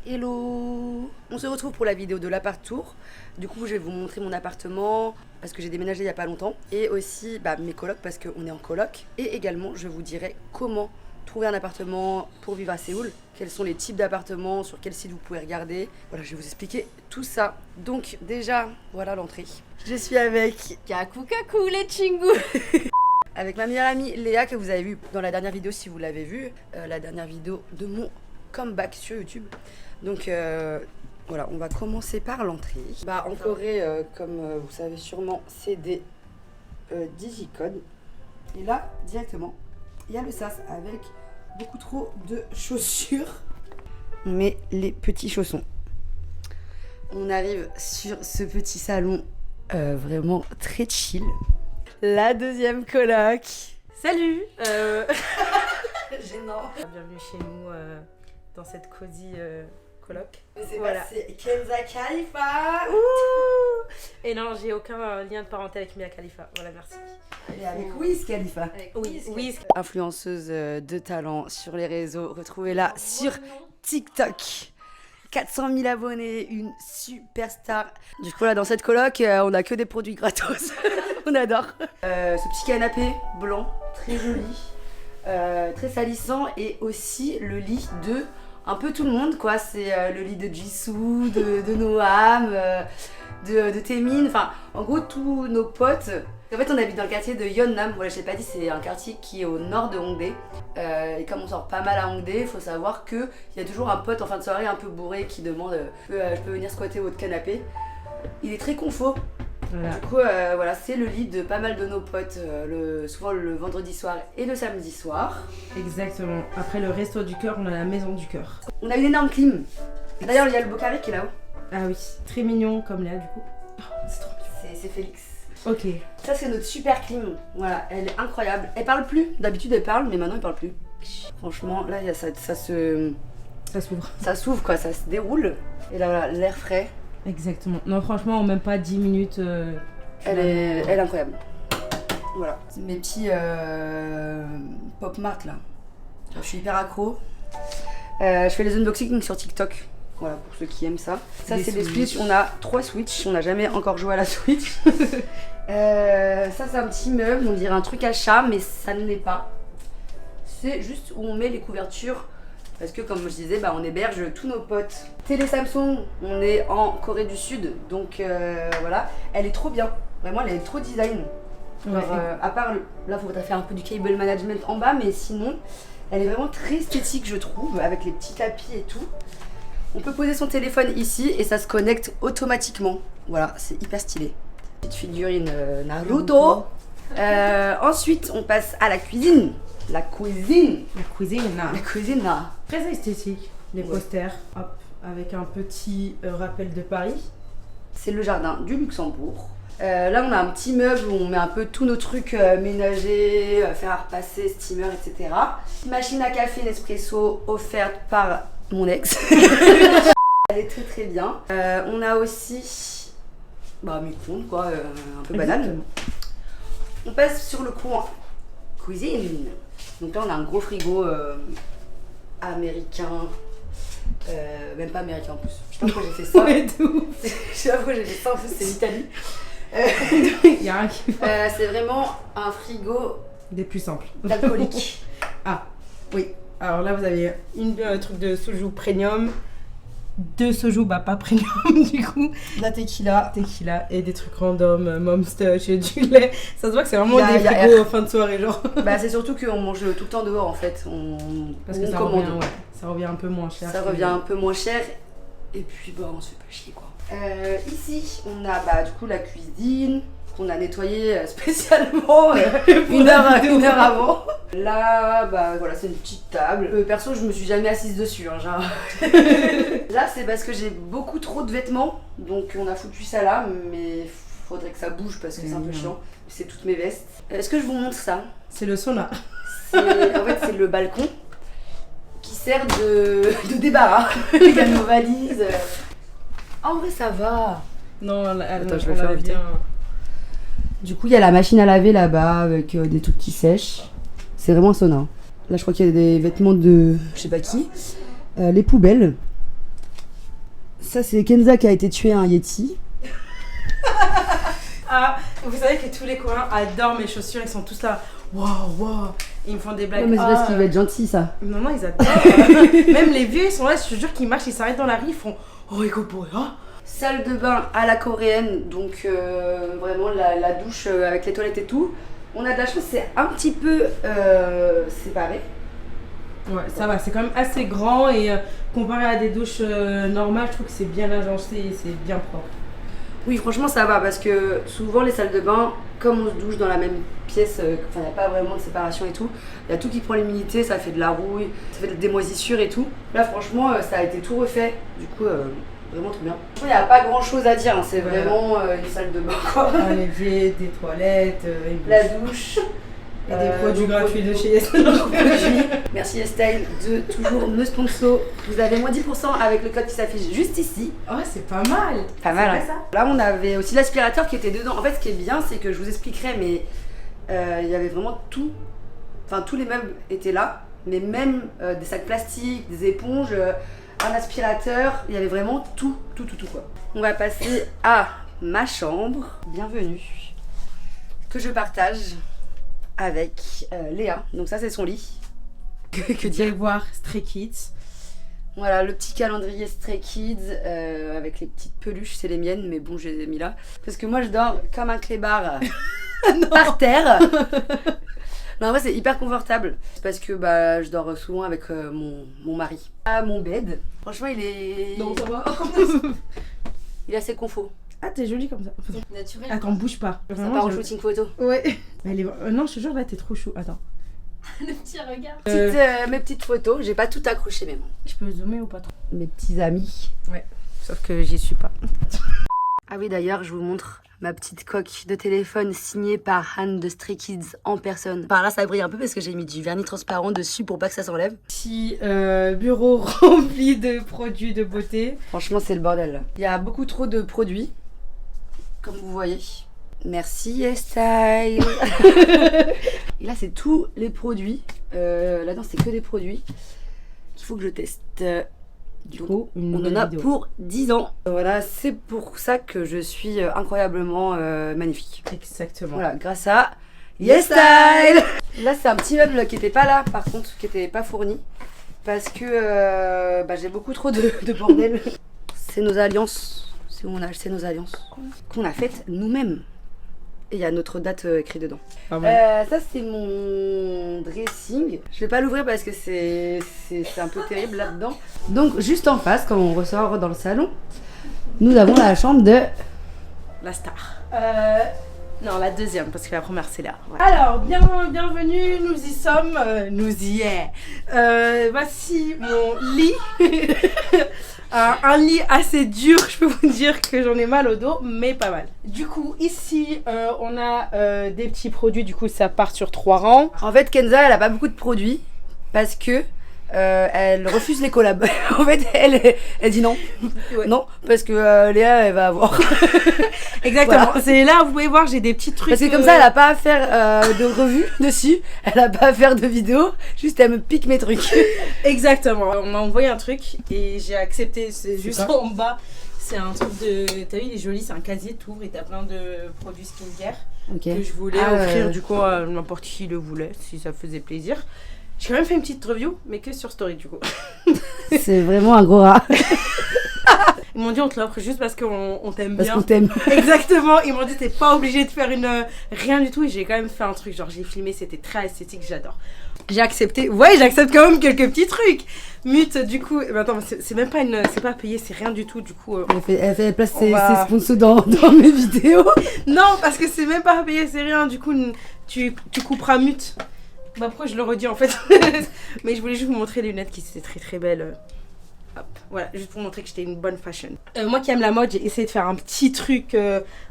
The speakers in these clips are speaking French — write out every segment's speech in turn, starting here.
Hello! On se retrouve pour la vidéo de l'appart tour. Du coup, je vais vous montrer mon appartement parce que j'ai déménagé il n'y a pas longtemps. Et aussi mes colocs parce qu'on est en coloc. Et également, je vous dirai comment trouver un appartement pour vivre à Séoul. Quels sont les types d'appartements, sur quel site vous pouvez regarder. Voilà, je vais vous expliquer tout ça. Donc déjà, voilà l'entrée. Je suis avec... Kaku les chingu. Avec ma meilleure amie Léa que vous avez vu dans la dernière vidéo si vous l'avez vue. La dernière vidéo de mon comeback sur YouTube. Donc voilà, on va commencer par l'entrée. En Corée, comme vous savez sûrement, c'est des digicodes. Et là, directement, il y a le sas avec beaucoup trop de chaussures. On met les petits chaussons. On arrive sur ce petit salon vraiment très chill. La deuxième coloc. Salut. Gênant. Bienvenue chez nous dans cette cosy coloc. C'est Kenza Khalifa. Et non, j'ai aucun lien de parenté avec Mia Khalifa. Voilà, merci. Et avec Wiz Khalifa. Oui. Influenceuse de talent sur les réseaux. Retrouvez-la sur TikTok. 400 000 abonnés, une superstar. Du coup, là, dans cette coloc, on a que des produits gratos. On adore. Ce petit canapé blanc, très joli, très salissant. Et aussi le lit de un peu tout le monde, quoi. C'est le lit de Jisoo, de Noam, de Taemin. Enfin, en gros, tous nos potes. En fait, on habite dans le quartier de Yeonnam. Voilà, je t'ai pas dit, c'est un quartier qui est au nord de Hongdae. Et comme on sort pas mal à Hongdae, il faut savoir qu'il y a toujours un pote en fin de soirée un peu bourré qui demande je peux venir squatter votre canapé. Il est très confort. Voilà. Du coup, voilà, c'est le lit de pas mal de nos potes, souvent le vendredi soir et le samedi soir. Exactement. Après le resto du cœur, on a la maison du cœur. On a une énorme clim. D'ailleurs, il y a le beau carré qui est là-haut. Ah oui, très mignon comme Léa du coup. Oh, c'est trop bien. C'est Félix. Ok. Ça, c'est notre super clim. Voilà, elle est incroyable. Elle parle plus. D'habitude, elle parle, mais maintenant, elle parle plus. Franchement, là, ça s'ouvre. Ça s'ouvre, quoi. Ça se déroule. Et là, voilà, l'air frais. Exactement. Non, franchement, en même pas 10 minutes. Elle est incroyable. Voilà. C'est mes petits Pop Mart, là. Je suis hyper accro. Je fais les unboxings sur TikTok. Voilà, pour ceux qui aiment ça. Ça, c'est des Switch. On a 3 Switch. On n'a jamais encore joué à la Switch. Ça, c'est un petit meuble. On dirait un truc à chat, mais ça ne l'est pas. C'est juste où on met les couvertures. Parce que, comme je disais, on héberge tous nos potes. Télé Samsung, on est en Corée du Sud. Donc, voilà. Elle est trop bien. Vraiment, elle est trop design. Ouais. À part, là, il faudrait faire un peu du cable management en bas. Mais sinon, elle est vraiment très esthétique, je trouve. Avec les petits tapis et tout. On peut poser son téléphone ici et ça se connecte automatiquement. Voilà, c'est hyper stylé. Petite figurine Naruto. Ensuite, on passe à la cuisine. La cuisine. Très esthétique. Les posters, hop, avec un petit rappel de Paris. C'est le jardin du Luxembourg. Là, on a un petit meuble où on met un peu tous nos trucs ménagers, fer à repasser, steamer, etc. Machine à café Nespresso offerte par mon ex. Elle est très très bien. On a aussi micro-ondes, quoi, un peu banal. On passe sur le coin cuisine. Donc là, on a un gros frigo américain. Même pas américain en plus. Je sais pas pourquoi j'ai fait ça. Je sais pas pourquoi j'ai fait ça, en plus c'est l'Italie. Il y a rien qui va. C'est vraiment un frigo des plus simples. D'alcoolique. Ah, oui. Alors là, vous avez un truc de soju premium, 2 soju, pas premium du coup. La tequila. Et des trucs random, Momstush et du lait. Ça se voit que c'est vraiment des frigos en fin de soirée, genre. C'est surtout qu'on mange tout le temps dehors en fait. Parce que ça revient un peu moins cher. Ça revient un peu moins cher. Et puis on se fait pas chier, quoi. Ici, on a du coup la cuisine qu'on a nettoyée spécialement une heure avant. Là, voilà, c'est une petite table. Perso, je me suis jamais assise dessus, hein, genre. Là, c'est parce que j'ai beaucoup trop de vêtements, donc on a foutu ça là, mais faudrait que ça bouge parce que c'est un peu chiant. C'est toutes mes vestes. Est-ce que je vous montre ça? C'est le sauna. En fait, c'est le balcon qui sert de débarras. Il y a nos valises. En vrai, ça va. Non, attends, je vais faire bien. Du coup, il y a la machine à laver là-bas avec des trucs qui sèchent. C'est vraiment un sauna. Là, je crois qu'il y a des vêtements de je sais pas qui. Les poubelles. Ça, c'est Kenza qui a été tué à un Yeti. Ah, vous savez que tous les Coréens adorent mes chaussures, ils sont tous là, waouh, waouh, ils me font des blagues. Ouais, mais c'est parce qu'il va être gentil, ça. Non, non, ils adorent. Même les vieux, ils sont là, je te jure qu'ils marchent, ils s'arrêtent dans la rue, ils font oh, écoute, oh. Salle de bain à la coréenne, donc vraiment la douche avec les toilettes et tout. On a de la chance, c'est un petit peu séparé. Ouais, ça va, c'est quand même assez grand et comparé à des douches normales, je trouve que c'est bien agencé et c'est bien propre. Oui, franchement, ça va parce que souvent les salles de bain, comme on se douche dans la même pièce, il n'y a pas vraiment de séparation et tout, il y a tout qui prend l'humidité, ça fait de la rouille, ça fait de des moisissures et tout. Là, franchement, ça a été tout refait, du coup, vraiment trop bien. Il n'y a pas grand chose à dire, hein, c'est vraiment une salle de bain quoi. Un évier, des toilettes, La douche. et des produits gratuits de chez Yes. Merci Estelle de toujours me sponsor. Vous avez moins 10% avec le code qui s'affiche juste ici. Oh, c'est pas mal. Pas mal, C'est hein. vrai, ça. Là, on avait aussi l'aspirateur qui était dedans. En fait, ce qui est bien, c'est que je vous expliquerai, mais il y avait vraiment tout. Enfin, tous les meubles étaient là, mais même des sacs plastiques, des éponges, un aspirateur. Il y avait vraiment tout quoi. On va passer à ma chambre. Bienvenue. Que je partage avec Léa. Donc ça, c'est son lit. Que dire. Allez voir Stray Kids. Voilà, le petit calendrier Stray Kids avec les petites peluches, c'est les miennes, mais bon, je les ai mis là. Parce que moi, je dors comme un clébard par terre. Non, en vrai, c'est hyper confortable. Parce que je dors souvent avec mon mari. Ah, mon bed. Franchement, il est. Non, ça va. Il est assez confort. Ah, t'es jolie comme ça. Naturel. Attends, bouge pas. Ça part en shooting photo. Ouais. Non, je te jure, là, t'es trop chou. Attends. Le petit regard. Mes petites photos, j'ai pas tout accroché, mais bon. Je peux zoomer ou pas trop? Mes petits amis. Ouais. Sauf que j'y suis pas. Ah oui, d'ailleurs, je vous montre ma petite coque de téléphone signée par Anne de Stray Kids en personne. Par là, ça brille un peu parce que j'ai mis du vernis transparent dessus pour pas que ça s'enlève. Petit bureau rempli de produits de beauté. Franchement, c'est le bordel. Là. Il y a beaucoup trop de produits, comme vous voyez. Merci Estelle. Et là, c'est tous les produits. Là-dedans, c'est que des produits qu'il faut que je teste. Du coup, On en a pour 10 ans. Voilà, c'est pour ça que je suis incroyablement magnifique. Exactement. Voilà, grâce à Yes Style. Là, c'est un petit meuble qui n'était pas là, par contre, qui n'était pas fourni. Parce que j'ai beaucoup trop de bordel. C'est nos alliances. C'est où on a acheté nos alliances. Qu'on a faites nous-mêmes. Et il y a notre date écrite dedans. Ça, c'est mon dressing. Je vais pas l'ouvrir parce que c'est un peu terrible là-dedans. Donc, juste en face, quand on ressort dans le salon, nous avons la chambre de La star. Non, la deuxième, parce que la première, c'est là. Ouais. Alors, bienvenue, nous y sommes. Nous y est. Voici mon lit. Un lit assez dur, je peux vous dire que j'en ai mal au dos, mais pas mal. Du coup, ici, on a des petits produits, du coup, ça part sur 3 rangs. En fait, Kenza, elle a pas beaucoup de produits parce que elle refuse les collabs. En fait, elle dit non. Ouais. Non, parce que Léa, elle va avoir. Exactement. Voilà. C'est là, vous pouvez voir, j'ai des petits trucs. Parce que comme ça, elle a pas à faire de revue dessus, elle a pas à faire de vidéo, juste elle me pique mes trucs. Exactement. On m'a envoyé un truc et j'ai accepté. C'est juste ça en bas. C'est un truc de. T'as vu, il est joli, c'est un casier, t'ouvres et t'as plein de produits skincare Ok. que je voulais offrir du coup à n'importe qui le voulait, si ça faisait plaisir. J'ai quand même fait une petite review, mais que sur Story du coup. C'est vraiment un gros rat. Ils m'ont dit on te l'offre juste parce qu'on t'aime Parce bien. qu'on t'aime. Exactement, ils m'ont dit t'es pas obligé de faire rien du tout et j'ai quand même fait un truc, genre j'ai filmé, c'était très esthétique, j'adore. J'ai accepté, ouais j'accepte quand même quelques petits trucs. Mute du coup, attends, c'est même pas c'est pas payé, c'est rien du tout du coup. Elle place ses va- sponsors dans mes vidéos. Non parce que c'est même pas payé, c'est rien, du coup tu couperas mute. Bah pourquoi je le redis en fait. Mais je voulais juste vous montrer les lunettes qui étaient très très belles. Hop, voilà, juste pour montrer que j'étais une bonne fashion. Moi qui aime la mode, j'ai essayé de faire un petit truc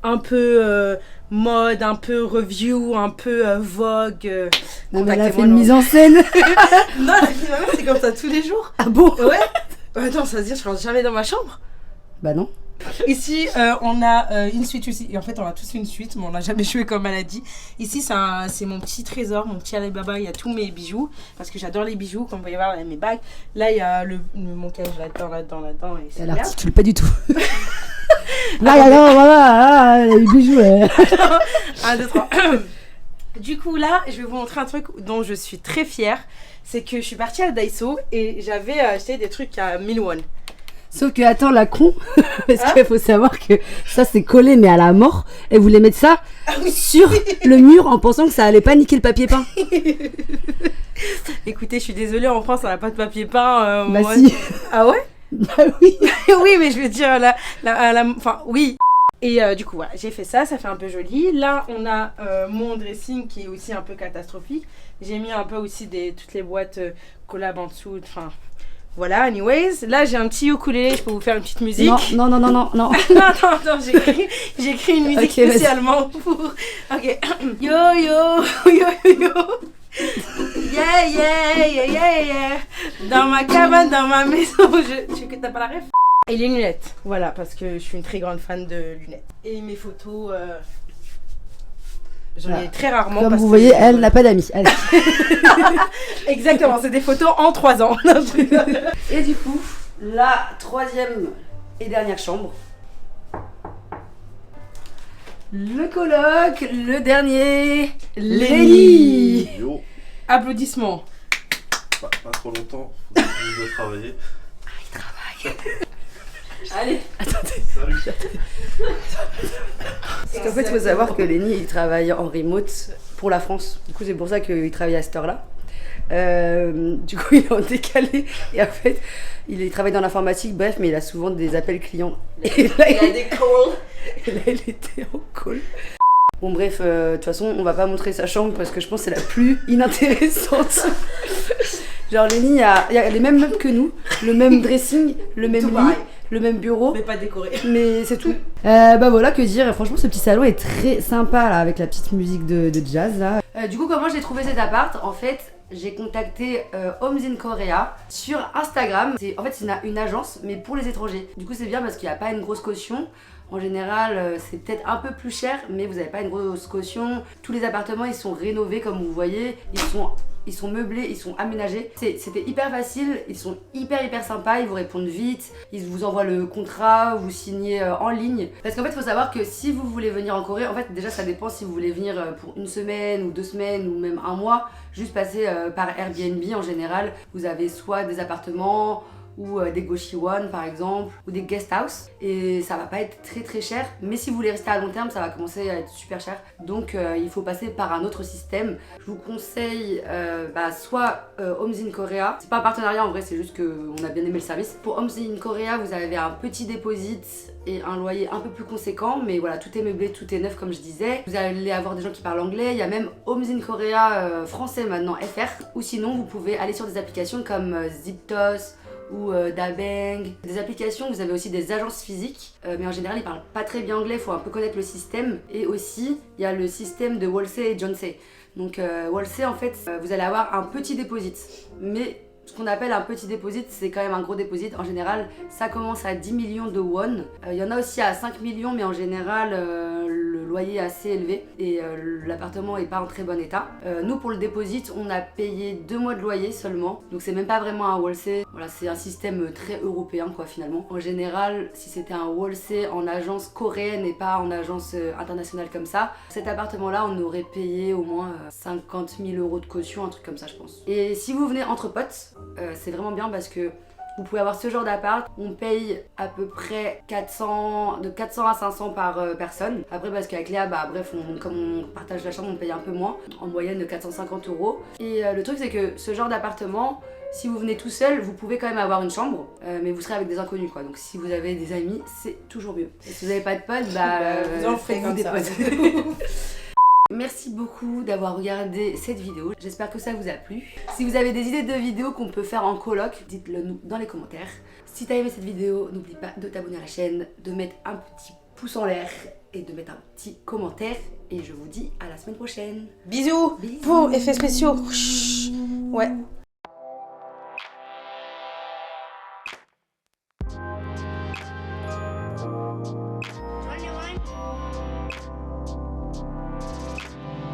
un peu mode, un peu review, un peu Vogue. Non, mais elle a fait Contactez-moi, une non. mise en scène. Non, la vie de ma mère, c'est comme ça tous les jours. Ah bon? Ouais. Attends, ça veut dire je rentre jamais dans ma chambre? Bah non. Ici, on a une suite aussi. Et en fait, on a tous une suite, mais on n'a jamais joué comme elle a dit. Ici, c'est mon petit trésor, mon petit Alibaba. Il y a tous mes bijoux, parce que j'adore les bijoux. Comme vous pouvez voir, il y a mes bagues. Là, il y a mon cage là-dedans. Et c'est Elle là. articule pas du tout. Là, voilà, les bijoux. 1, 2, 3. Du coup, là, je vais vous montrer un truc dont je suis très fière. C'est que je suis partie à Daiso et j'avais acheté des trucs à 1000 won. Sauf que, attends, la con, parce qu'il faut savoir que ça c'est collé mais à la mort, et vous voulez mettre ça sur le mur en pensant que ça allait pas niquer le papier peint. Écoutez, je suis désolée, en France on n'a pas de papier peint. Bah moi... si. Ah ouais? Bah oui. Oui, mais je veux dire, enfin oui. Et du coup, voilà, j'ai fait ça, ça fait un peu joli. Là, on a mon dressing qui est aussi un peu catastrophique. J'ai mis un peu aussi toutes les boîtes collab en dessous, enfin... Voilà, anyways. Là, j'ai un petit ukulélé, je peux vous faire une petite musique. Non. non, j'ai écrit une musique Okay, spécialement pour... Ok. Yo, yo, yo, yo. Yeah. Dans ma cabane, dans ma maison, tu veux que t'as pas la ref? Et les lunettes, voilà, parce que je suis une très grande fan de lunettes. Et mes photos, j'en ai très rarement. Comme parce vous que voyez, elle n'a pas d'amis. Allez. Exactement, c'est des photos en 3 ans. Non, je rigole. Et du coup, la troisième et dernière chambre. Le coloc, le dernier, Lenny. Yo, Applaudissements. pas trop longtemps, je dois travailler. Allez. Salut. Parce qu'en fait, il faut savoir que Lenny, il travaille en remote pour la France. Du coup, c'est pour ça qu'il travaille à cette heure-là. Du coup, il est en décalé. Et en fait, il travaille dans l'informatique, bref, mais il a souvent des appels clients. Et là, Il y a des calls. et là, il était en call. Bon, bref, de toute façon, on va pas montrer sa chambre parce que je pense que c'est la plus inintéressante. Genre, Lenny, il y a les mêmes meubles que nous, le même dressing, le même Tout lit, pareil. le même bureau. Mais pas décoré. Mais c'est tout. Bah voilà, que dire. Franchement, ce petit salon est très sympa là, avec la petite musique de jazz là. Du coup, comment j'ai trouvé cet appart? En fait, j'ai contacté Homes in Korea sur Instagram. En fait, c'est une agence, mais pour les étrangers. Du coup, c'est bien parce qu'il n'y a pas une grosse caution. En général, c'est peut-être un peu plus cher, mais vous n'avez pas une grosse caution. Tous les appartements, ils sont rénovés comme vous voyez. Ils sont meublés, ils sont aménagés. C'était hyper facile, ils sont hyper sympas, ils vous répondent vite, ils vous envoient le contrat, vous signez en ligne. Parce qu'en fait, il faut savoir que si vous voulez venir en Corée, en fait, déjà ça dépend si vous voulez venir pour 1 semaine ou 2 semaines ou même 1 mois, juste passer par Airbnb en général. Vous avez soit des appartements ou des Goshiwon par exemple, ou des guest house, et ça va pas être très cher, mais si vous voulez rester à long terme, ça va commencer à être super cher, donc il faut passer par un autre système. Je vous conseille soit Homes in Korea, c'est pas un partenariat en vrai, c'est juste qu'on a bien aimé le service. Pour Homes in Korea, vous avez un petit deposit et un loyer un peu plus conséquent, mais voilà, tout est meublé, tout est neuf comme je disais. Vous allez avoir des gens qui parlent anglais, il y a même Homes in Korea français maintenant, FR, ou sinon vous pouvez aller sur des applications comme Ziptos ou Dabeng, des applications. Vous avez aussi des agences physiques, mais en général ils parlent pas très bien anglais, il faut un peu connaître le système. Et aussi il y a le système de Wolsey et Jonesey. Donc Wolsey, en fait, vous allez avoir un petit deposit, mais ce qu'on appelle un petit deposit, c'est quand même un gros deposit. En général, ça commence à 10 millions de won. Il y en a aussi à 5 millions, mais en général, le loyer est assez élevé et l'appartement est pas en très bon état. Nous, pour le deposit, on a payé 2 mois de loyer seulement. Donc c'est même pas vraiment un Wolsey. Voilà, c'est un système très européen, quoi, finalement. En général, si c'était un Wolsey en agence coréenne et pas en agence internationale comme ça, cet appartement-là, on aurait payé au moins 50 000 € de caution, un truc comme ça, je pense. Et si vous venez entre potes, c'est vraiment bien parce que vous pouvez avoir ce genre d'appart. On paye à peu près de 400 à 500 par personne. Après, parce qu'avec Léa, bref, comme on partage la chambre, on paye un peu moins, en moyenne de 450 €. Et le truc, c'est que ce genre d'appartement, si vous venez tout seul, vous pouvez quand même avoir une chambre, mais vous serez avec des inconnus, quoi. Donc si vous avez des amis, c'est toujours mieux. Et si vous n'avez pas de potes, vous en ferez faites-vous comme des ça. potes. Merci beaucoup d'avoir regardé cette vidéo, j'espère que ça vous a plu. Si vous avez des idées de vidéos qu'on peut faire en coloc, dites-le nous dans les commentaires. Si t'as aimé cette vidéo, n'oublie pas de t'abonner à la chaîne, de mettre un petit pouce en l'air et de mettre un petit commentaire. Et je vous dis à la semaine prochaine. Bisous. Bisous. Pour effets spéciaux. Ouais.